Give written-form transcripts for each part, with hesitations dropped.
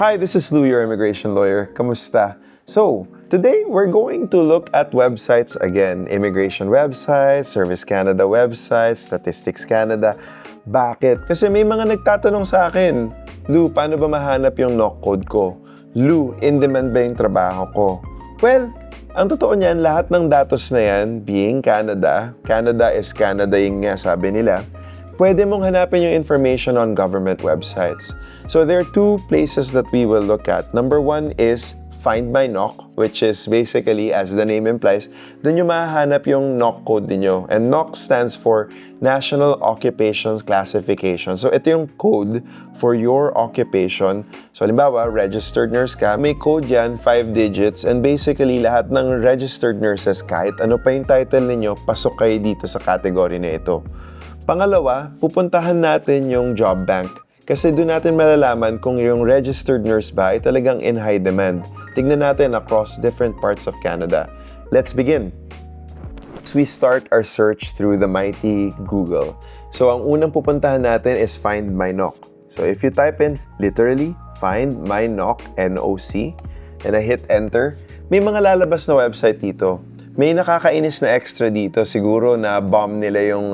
Hi, this is Lou, your immigration lawyer. Kamusta? So, today we're going to look at websites again. Immigration websites, Service Canada websites, Statistics Canada. Bakit? Kasi may mga nagtatanong sa akin, Lou, paano ba mahanap yung knock code ko? Lou, in-demand ba yung trabaho ko? Well, ang totoo niyan, lahat ng datos na yan, being Canada, Canada is Canada yung nga sabi nila, pwede mong hanapin yung information on government websites. So there are two places that we will look at. Number one is Find My NOC, which is basically, as the name implies, dun yung mahahanap yung NOC code ninyo. And NOC stands for National Occupations Classification. So ito yung code for your occupation. So halimbawa, registered nurse ka, may code yan, 5 digits, and basically lahat ng registered nurses, kahit ano pa yung title ninyo, pasok kayo dito sa category na ito. Pangalawa, pupuntahan natin yung job bank. Kasi doon natin malalaman kung yung registered nurse ba ay talagang in high demand. Tignan natin across different parts of Canada. Let's begin. We start our search through the mighty Google. So ang unang pupuntahan natin is Find My NOC. So if you type in literally Find My NOC, N-O-C, and I hit enter, may mga lalabas na website dito. May nakakainis na extra dito. Siguro na bomb nila yung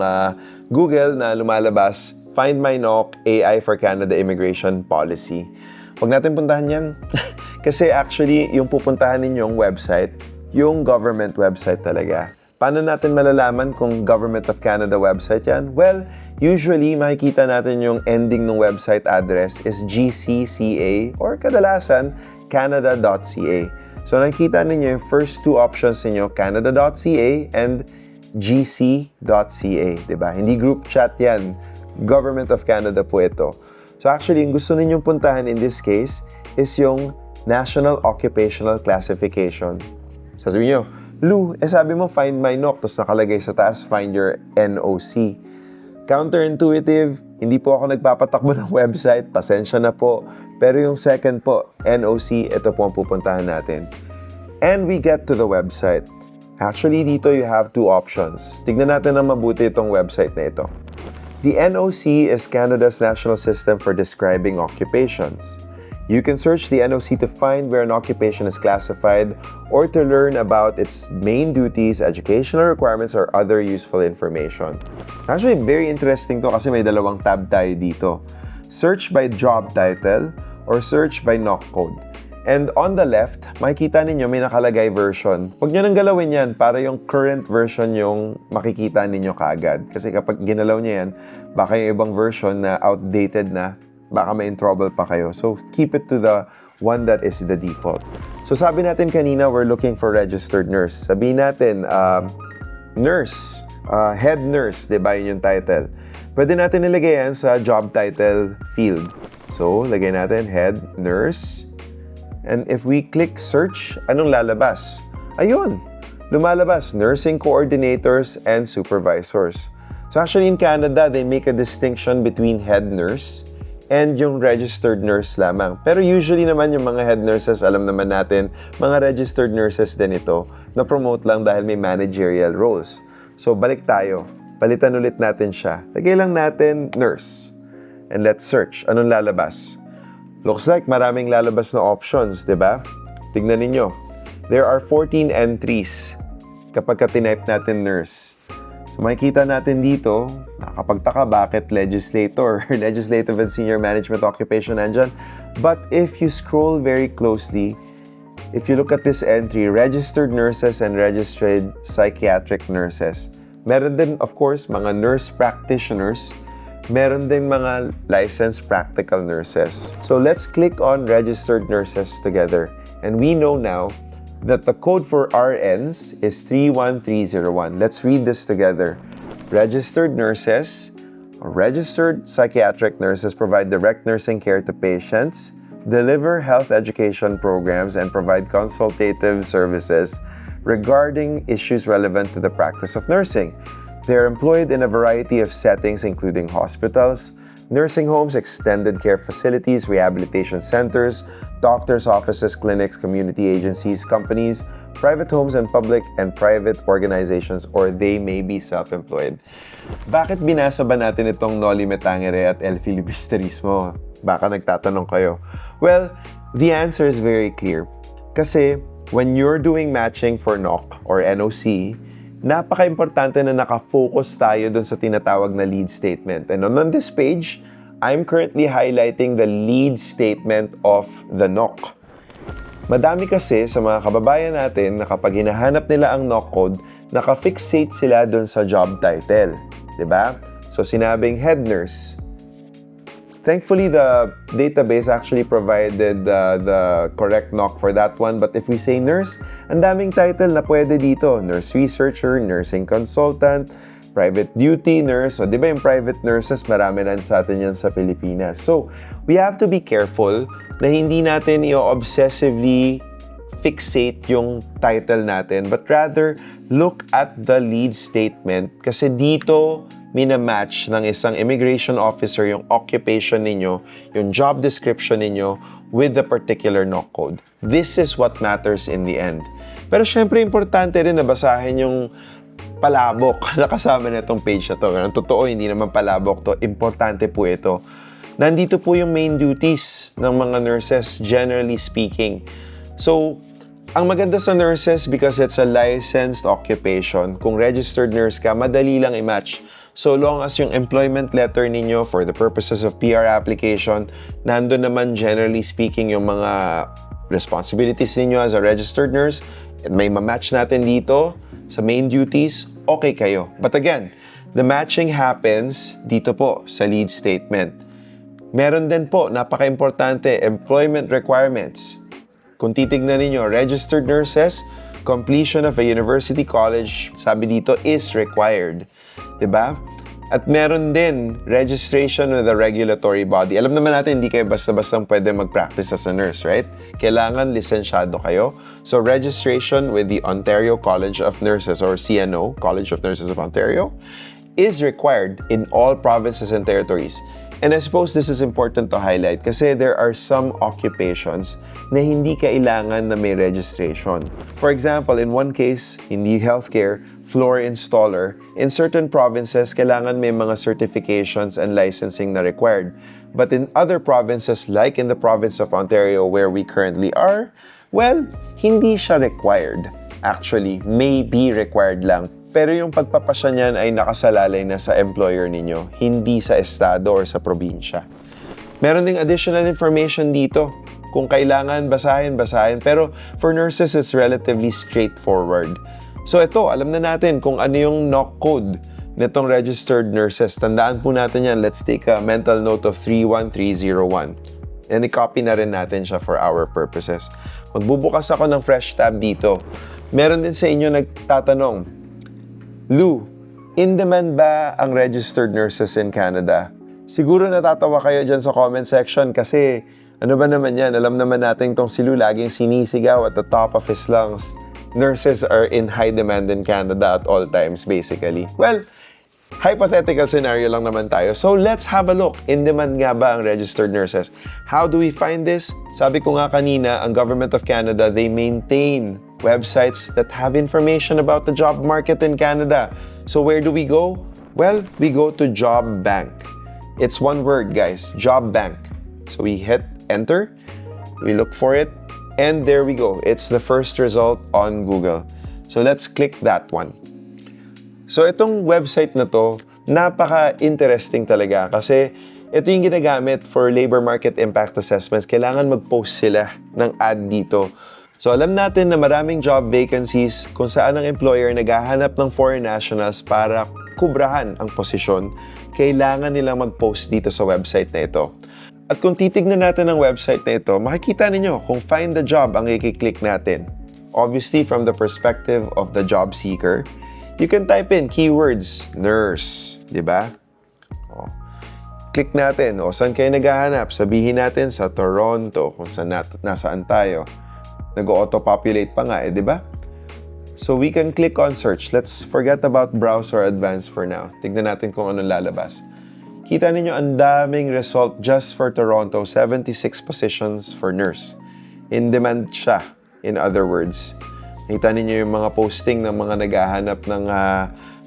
Google na lumalabas. Find My NOC, AI for Canada Immigration Policy. Huwag natin puntahan yan. Kasi actually, yung pupuntahan ninyong website, yung government website talaga. Paano natin malalaman kung Government of Canada website yan? Well, usually, makikita natin yung ending ng website address is GCCA or kadalasan, canada.ca. So, nakikita ninyo yung first two options ninyo, canada.ca and gc.ca. Diba? Hindi group chat yan. Government of Canada po ito. So actually, yung gusto ninyong puntahan in this case is yung National Occupational Classification. Sasabihin nyo, Lou, sabi mo find my NOC, tapos nakalagay sa taas, find your NOC. Counterintuitive, hindi po ako nagpapatakbo ng website, pasensya na po. Pero yung second po, NOC, ito po ang pupuntahan natin. And we get to the website. Actually, dito you have two options. Tignan natin na mabuti itong website na ito. The NOC is Canada's national system for describing occupations. You can search the NOC to find where an occupation is classified or to learn about its main duties, educational requirements, or other useful information. Actually, very interesting to kasi may dalawang tab tayo dito. Search by job title or search by NOC code. And on the left, makikita ninyo may nakalagay version. Huwag nyo nang galawin yan para yung current version yung makikita ninyo kaagad. Kasi kapag ginalaw nyo yan, baka yung ibang version na outdated na, baka may in trouble pa kayo. So, keep it to the one that is the default. So, sabi natin kanina, we're looking for registered nurse. Sabihin natin, nurse, head nurse, diba yun yung title. Pwede natin nilagay yan sa job title field. So, lagay natin head nurse. And if we click search, anong lalabas? Ayun! Lumalabas, nursing coordinators and supervisors. So actually in Canada, they make a distinction between head nurse and yung registered nurse lamang. Pero usually naman yung mga head nurses, alam naman natin, mga registered nurses din ito, na-promote lang dahil may managerial roles. So balik tayo. Palitan ulit natin siya. Lagay lang natin nurse. And let's search. Anong lalabas? Looks like maraming lalabas na options, di ba? Tignan ninyo. There are 14 entries kapag ka-type natin nurse. So makikita natin dito, nakakapagtaka bakit legislator, legislative and senior management occupation nandyan. But if you scroll very closely, if you look at this entry, registered nurses and registered psychiatric nurses. Meron din, of course, mga nurse practitioners. Meron din mga licensed practical nurses. So let's click on registered nurses together. And we know now that the code for RNs is 31301. Let's read this together. Registered nurses or registered psychiatric nurses provide direct nursing care to patients, deliver health education programs, and provide consultative services regarding issues relevant to the practice of nursing. They are employed in a variety of settings, including hospitals, nursing homes, extended care facilities, rehabilitation centers, doctors' offices, clinics, community agencies, companies, private homes, and public and private organizations, or they may be self-employed. Bakit binasa ba natin itong Noli Me Tangere at El Filibusterismo? Baka nagtatanong kayo. Well, the answer is very clear. Kasi when you're doing matching for NOC or NOC, napaka-importante na nakafocus tayo dun sa tinatawag na lead statement. And on this page, I'm currently highlighting the lead statement of the NOC. Madami kasi sa mga kababayan natin na kapag hinahanap nila ang NOC code, naka-fixate sila dun sa job title. 'Di ba? So sinabing head nurse. Thankfully, the database actually provided the correct NOC for that one. But if we say nurse, ang daming title na pwede dito. Nurse researcher, nursing consultant, private duty nurse. So, di ba yung private nurses, marami na sa atin yan sa Pilipinas. So, we have to be careful na hindi natin i-obsessively fixate yung title natin. But rather, look at the lead statement. Kasi dito, minamatch ng isang immigration officer yung occupation ninyo, yung job description ninyo with the particular NOC code. This is what matters in the end. Pero syempre, importante rin na basahin yung palabok na kasama na itong page na to. Ang totoo, hindi naman palabok to. Importante po ito. Nandito po yung main duties ng mga nurses, generally speaking. So, ang maganda sa nurses, because it's a licensed occupation, kung registered nurse ka, madali lang i-match. So long as yung employment letter ninyo for the purposes of PR application, nandun naman generally speaking yung mga responsibilities ninyo as a registered nurse, at may ma-match natin dito sa main duties, okay kayo. But again, the matching happens dito po sa lead statement. Meron din po, napaka-importante, employment requirements. Kung titignan ninyo, registered nurses, completion of a university college, sabi dito, is required. Diba? At meron din registration with a regulatory body. Alam naman natin, hindi kayo basta-basta pwede mag-practice as a nurse, right? Kailangan lisensyado kayo. So, registration with the Ontario College of Nurses or CNO, College of Nurses of Ontario, is required in all provinces and territories. And I suppose this is important to highlight kasi there are some occupations na hindi kailangan na may registration. For example, in one case, in the healthcare, floor installer, in certain provinces, kailangan may mga certifications and licensing na required. But in other provinces, like in the province of Ontario where we currently are, well, hindi siya required. Actually, may be required lang. Pero yung pagpapasya niyan ay nakasalalay na sa employer ninyo, hindi sa estado or sa probinsya. Meron ding additional information dito. Kung kailangan, basahin. Pero for nurses, it's relatively straightforward. So ito, alam na natin kung ano yung NOC code nitong registered nurses. Tandaan po natin yan. Let's take a mental note of 31301. And i-copy na rin natin siya for our purposes. Magbubukas ako ng fresh tab dito. Meron din sa inyo nagtatanong, Lou, in-demand ba ang registered nurses in Canada? Siguro natatawa kayo dyan sa comment section kasi ano ba naman yan? Alam naman natin tong si Lou laging sinisigaw at the top of his lungs. Nurses are in high demand in Canada at all times, basically. Well, hypothetical scenario lang naman tayo. So, let's have a look. In demand nga ba ang registered nurses? How do we find this? Sabi ko nga kanina, ang Government of Canada, they maintain websites that have information about the job market in Canada. So, where do we go? Well, we go to Job Bank. It's one word, guys. Job Bank. So, we hit enter. We look for it. And there we go. It's the first result on Google. So let's click that one. So itong website na to, napaka-interesting talaga kasi ito yung ginagamit for labor market impact assessments. Kailangan mag-post sila ng ad dito. So alam natin na maraming job vacancies kung saan ang employer naghahanap ng foreign nationals para kubrahan ang posisyon. Kailangan nilang mag-post dito sa website na ito. At kung titignan natin ang website na ito, makikita ninyo kung find the job ang i-click natin. Obviously, from the perspective of the job seeker, you can type in keywords, nurse, di ba? Click natin, saan kayo naghahanap? Sabihin natin sa Toronto, kung nasaan tayo. Nag-auto-populate pa nga di ba? So we can click on search. Let's forget about browse or advanced for now. Tignan natin kung anong lalabas. Kita ninyo ang daming result just for Toronto, 76 positions for nurse. In demand siya, in other words. Kita ninyo yung mga posting ng mga naghahanap ng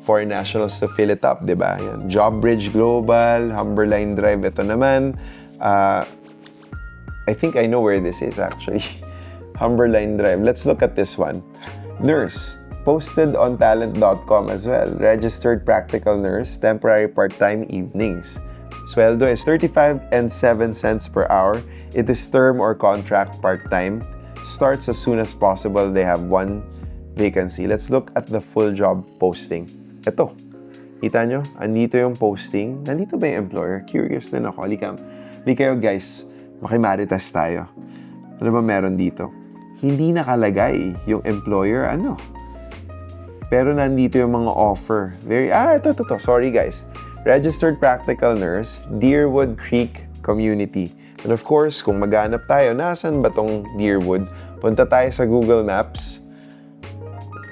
foreign nationals to fill it up, di ba? Yan. Jobbridge Global, Humberline Drive, ito naman. I think I know where this is actually. Humberline Drive. Let's look at this one. Nurse. Posted on talent.com as well. Registered practical nurse, temporary part-time evenings. Sweldo is 35.07 cents per hour. It is term or contract part-time. Starts as soon as possible. They have one vacancy. Let's look at the full job posting. Ito. Kita nyo? Andito yung posting. Nandito ba yung employer? Curious din ako. Halika kayo guys. Makimarites tayo. Ano ba meron dito? Hindi nakalagay yung employer. Ano? Pero nandito yung mga offer. Ito. Sorry guys. Registered practical nurse, Deerwood Creek Community. And of course, kung maghanap tayo, nasan ba tong Deerwood? Punta tayo sa Google Maps.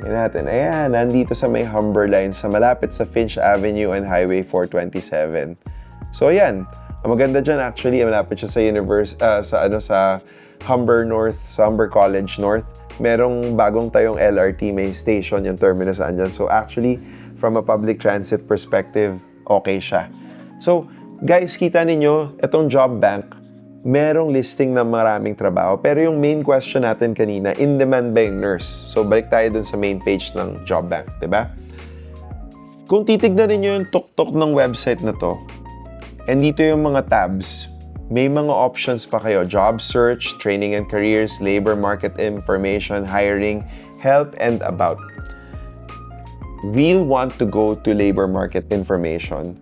Ayan, nandito sa may Humberline, sa malapit sa Finch Avenue and Highway 427. So ayan, ang maganda dyan actually, malapit siya sa sa Humber North, sa Humber College North. Merong bagong tayong LRT, may station, yung terminus andyan. So actually, from a public transit perspective, okay siya. So, guys, kita ninyo, itong job bank, merong listing ng maraming trabaho. Pero yung main question natin kanina, in-demand ba yung nurse? So, balik tayo dun sa main page ng job bank, diba? Kung titignan ninyo yung tuktok ng website na to, and dito yung mga tabs, may mga options pa kayo. Job search, training and careers, labor market information, hiring, help, and about. We'll want to go to labor market information.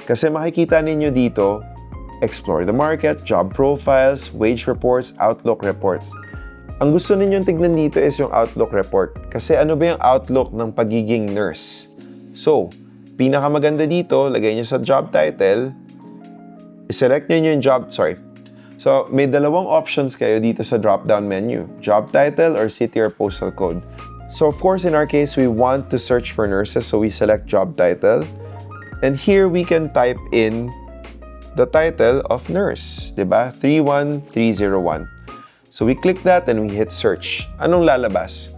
Kasi makikita ninyo dito, explore the market, job profiles, wage reports, outlook reports. Ang gusto ninyong tignan dito is yung outlook report. Kasi ano ba yung outlook ng pagiging nurse? So, pinakamaganda dito, lagay nyo sa job title, i-select nyo yung job, So, may dalawang options kayo dito sa drop-down menu. Job title or city or postal code. So, of course, in our case, we want to search for nurses. So, we select job title. And here, we can type in the title of nurse. Diba? 31301. So, we click that and we hit search. Anong lalabas?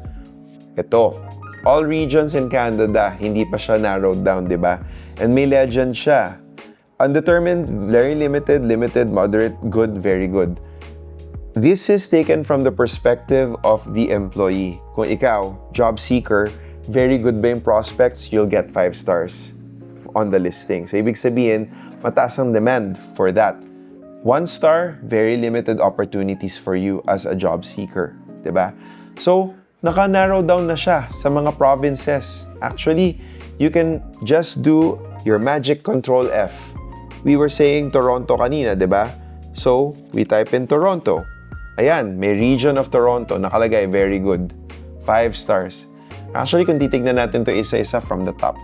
Ito. All regions in Canada. Hindi pa siya narrowed down, diba? And may legend siya. Undetermined, very limited, limited, moderate, good, very good. This is taken from the perspective of the employee. Kung ikaw, job seeker, very good ba yung prospects, you'll get 5 stars on the listing. So, ibig sabihin, mataas ang demand for that. 1 star, very limited opportunities for you as a job seeker. Diba? So, naka-narrow down na siya sa mga provinces. Actually, you can just do your magic control F. We were saying Toronto kanina, diba? So, we type in Toronto. Ayan, may region of Toronto, nakalagay, very good. 5 stars. Actually, kung titignan natin to isa-isa from the top.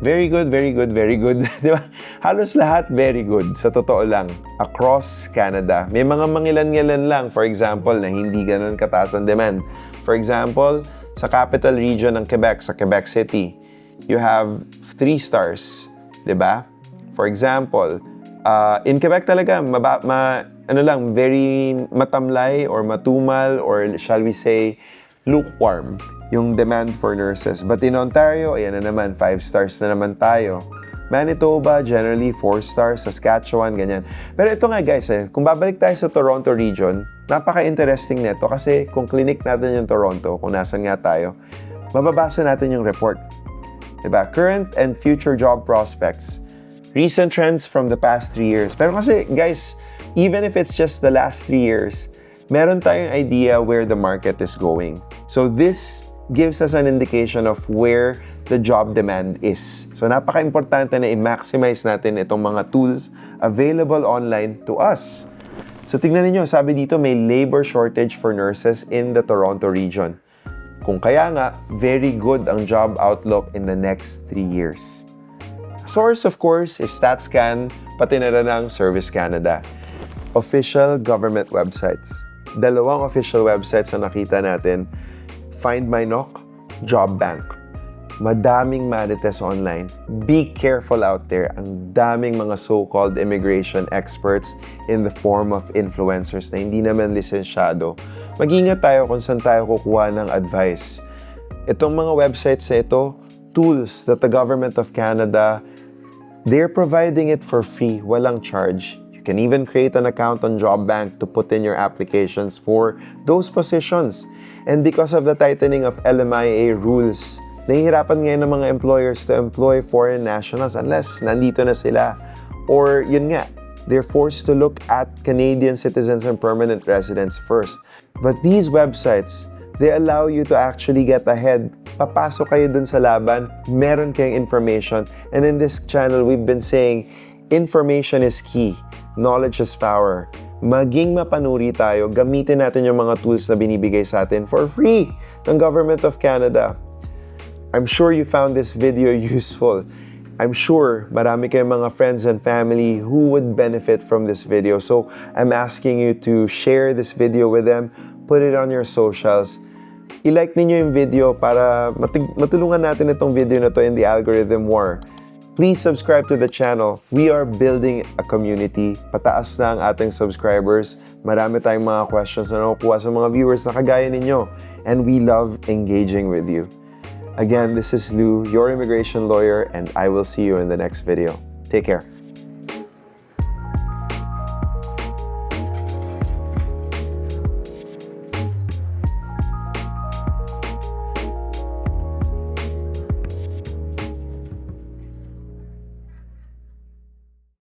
Very good, very good, very good. Diba? Halos lahat very good, sa totoo lang. Across Canada. May mga mangilan-ngilan lang, for example, na hindi ganun kataas ang demand. For example, sa capital region ng Quebec, sa Quebec City, you have 3 stars. Diba? For example, in Quebec talaga, very matamlay or matumal or shall we say, lukewarm yung demand for nurses. But in Ontario, ayan na naman, 5 stars na naman tayo. Manitoba, generally 4 stars. Saskatchewan, ganyan. Pero ito nga guys, kung babalik tayo sa Toronto region, napaka-interesting nito kasi kung clinic natin yung Toronto, kung nasan nga tayo, mababasa natin yung report. Diba? Current and future job prospects. Recent trends from the past 3 years. Pero kasi, guys, even if it's just the last 3 years, meron tayong idea where the market is going. So this gives us an indication of where the job demand is. So napaka-importante na i-maximize natin itong mga tools available online to us. So tingnan niyo, sabi dito may labor shortage for nurses in the Toronto region. Kung kaya nga, very good ang job outlook in the next 3 years. Source, of course, is StatsCan, pati na rin ang Service Canada. Official government websites. Dalawang official websites na nakita natin. Find My Knock, Job Bank. Madaming marites online. Be careful out there. Ang daming mga so-called immigration experts in the form of influencers na hindi naman lisensyado. Mag-ingat tayo kung saan tayo kukuha ng advice. Itong mga websites na ito, tools that the Government of Canada, they're providing it for free, walang charge. You You can even create an account on JobBank to put in your applications for those positions. And because of the tightening of LMIA rules, nahihirapan ngayon ng mga employers to employ foreign nationals unless nandito na sila. Or yun nga, they're forced to look at Canadian citizens and permanent residents first. But these websites, they allow you to actually get ahead. Papasok kayo dun sa laban, meron kayong information. And in this channel, we've been saying, information is key. Knowledge is power. Maging mapanuri tayo, gamitin natin yung mga tools na binibigay sa atin for free ng Government of Canada. I'm sure you found this video useful. I'm sure marami kayong mga friends and family who would benefit from this video. So I'm asking you to share this video with them, put it on your socials. I-like ninyo yung video para matulungan natin itong video na to in the algorithm war. Please subscribe to the channel. We are building a community. Pataas na ang ating subscribers. Marami tayong mga questions na nakukuha sa mga viewers na kagaya ninyo. And we love engaging with you. Again, this is Lou, your immigration lawyer, and I will see you in the next video. Take care.